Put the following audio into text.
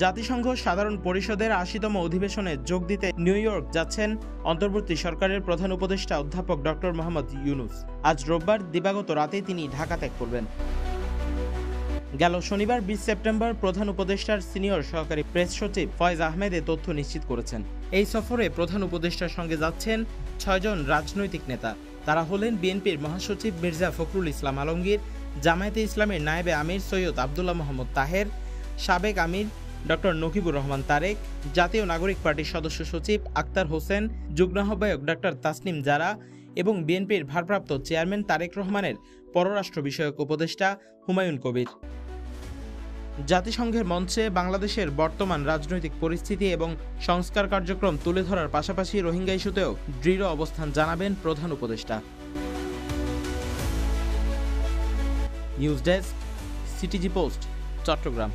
জাতিসংঘ সাধারণ পরিষদের ৮০তম অধিবেশনে যোগ দিতে নিউ ইয়র্ক যাচ্ছেন অন্তর্বর্তী সরকারের প্রধান উপদেষ্টা অধ্যাপক ডক্টর মোহাম্মদ ইউনূস। আজ রোববার দিবাগত রাতে তিনি ঢাকা ত্যাগ করবেন। গেল শনিবার ২০ সেপ্টেম্বর প্রধান উপদেষ্টার সিনিয়র সহকারী প্রেস সচিব ফয়েজ আহমেদ এ তথ্য নিশ্চিত করেছেন। এই সফরে প্রধান উপদেষ্টার সঙ্গে যাচ্ছেন ৬ জন রাজনৈতিক নেতা। তারা হলেন বিএনপির মহাসচিব মির্জা ফখরুল ইসলাম আলমগীর, জামায়াতে ইসলামের নায়েবে আমির সৈয়দ আবদুল্লাহ মোহাম্মদ তাহের, সাবেক আমির ডক্টর নকিবুর রহমান তারেক, জাতীয় নাগরিক পার্টির সদস্য সচিব আক্তার হোসেন, যুগ্ম আহ্বায়ক ডক্টর তাসনিম জারা এবং বিএনপির ভারপ্রাপ্ত চেয়ারম্যান তারেক রহমানের পররাষ্ট্র বিষয়ক উপদেষ্টা হুমায়ুন কবির। জাতিসংঘের মঞ্চে বাংলাদেশের বর্তমান রাজনৈতিক পরিস্থিতি এবং সংস্কার কার্যক্রম তুলে ধরার পাশাপাশি রোহিঙ্গা ইস্যুতেও দৃঢ় অবস্থান জানাবেন প্রধান উপদেষ্টা। News desk, CTG post, Chittagong.